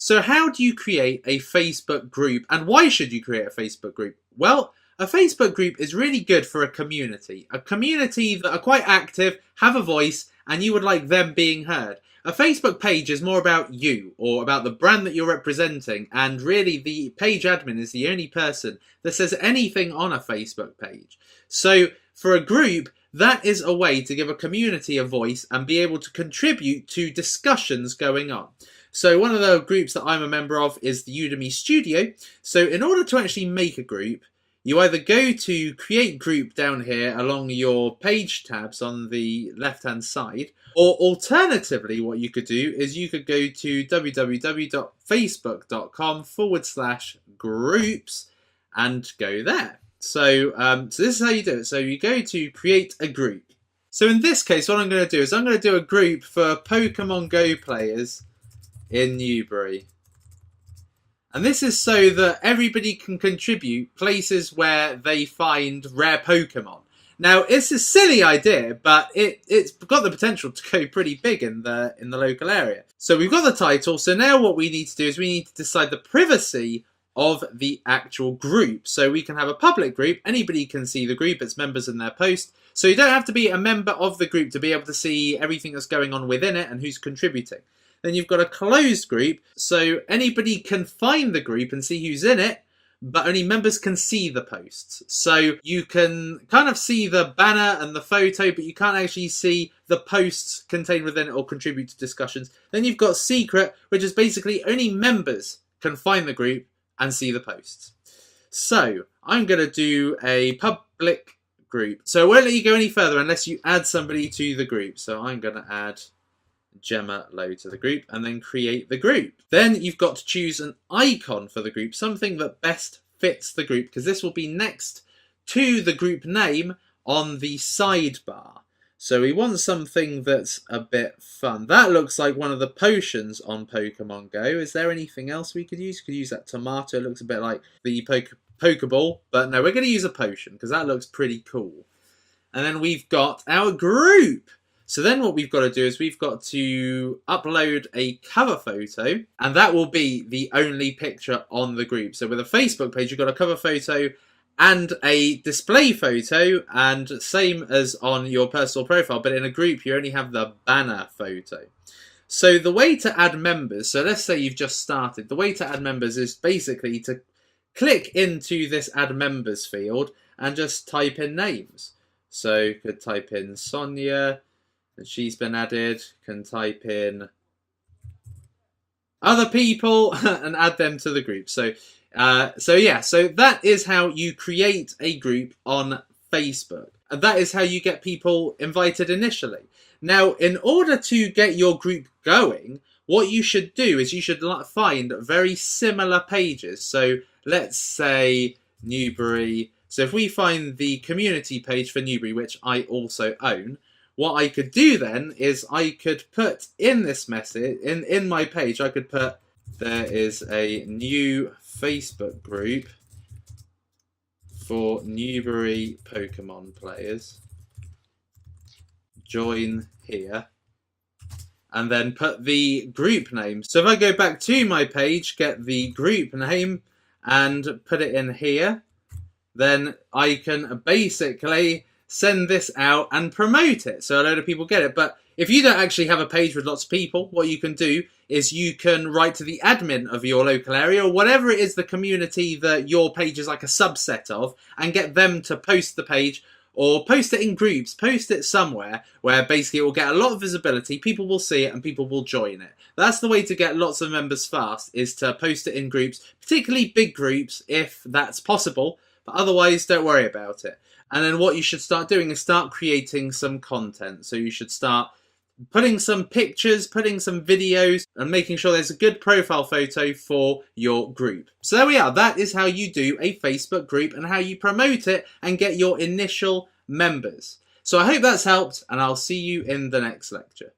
So how do you create a Facebook group, and why should you create a Facebook group? Well, a Facebook group is really good for a community that are quite active, have a voice, and you would like them being heard. A Facebook page is more about you, or about the brand that you're representing, and really the page admin is the only person that says anything on a Facebook page. So for a group, that is a way to give a community a voice and be able to contribute to discussions going on. So one of the groups that I'm a member of is the Udemy Studio. So in order to actually make a group, you either go to create group down here along your page tabs on the left hand side, or alternatively what you could do is you could go to www.facebook.com/groups and go there. So, so this is how you do it. So you go to create a group. So in this case, what I'm going to do is I'm going to do a group for Pokemon Go players in Newbury. And this is so that everybody can contribute places where they find rare Pokemon. Now, it's a silly idea, but it's got the potential to go pretty big in the local area. So we've got the title. So now what we need to do is we need to decide the privacy of the actual group. So we can have a public group. Anybody can see the group. It's members in their post. So you don't have to be a member of the group to be able to see everything that's going on within it and who's contributing. Then you've got a closed group, so anybody can find the group and see who's in it, but only members can see the posts. So you can kind of see the banner and the photo, but you can't actually see the posts contained within it or contribute to discussions. Then you've got secret, which is basically only members can find the group and see the posts. So I'm going to do a public group. So I won't let you go any further unless you add somebody to the group. So I'm going to add Gemma Lowe to the group and then create the group. Then you've got to choose an icon for the group, something that best fits the group, because this will be next to the group name on the sidebar. So we want something that's a bit fun. That looks like one of the potions on Pokemon Go. Is there anything else we could use? Could use that tomato. It looks a bit like the Pokeball, but no, we're going to use a potion because that looks pretty cool. And then we've got our group. So then what we've got to do is we've got to upload a cover photo, and that will be the only picture on the group. So with a Facebook page, you've got a cover photo and a display photo, and same as on your personal profile, but in a group you only have the banner photo. So the way to add members, so let's say you've just started, the way to add members is basically to click into this add members field and just type in names. So you could type in Sonia, and she's been added. Can type in other people and add them to the group. So that is how you create a group on Facebook. And that is how you get people invited initially. Now, in order to get your group going, what you should do is you should find very similar pages. So let's say Newbury. So if we find the community page for Newbury, which I also own, what I could do then is I could put in this message, in my page, I could put, there is a new Facebook group for Newbury Pokemon players. Join here. And then put the group name. So if I go back to my page, get the group name and put it in here, then I can basically send this out and promote it so a load of people get it. But if you don't actually have a page with lots of people, what you can do is you can write to the admin of your local area or whatever it is, the community that your page is like a subset of, and get them to post the page or post it in groups, post it somewhere where basically it will get a lot of visibility, people will see it and people will join it. That's the way to get lots of members fast, is to post it in groups, particularly big groups if that's possible, but otherwise don't worry about it. And then what you should start doing is start creating some content. So you should start putting some pictures, putting some videos, and making sure there's a good profile photo for your group. So there we are. That is how you do a Facebook group and how you promote it and get your initial members. So I hope that's helped, and I'll see you in the next lecture.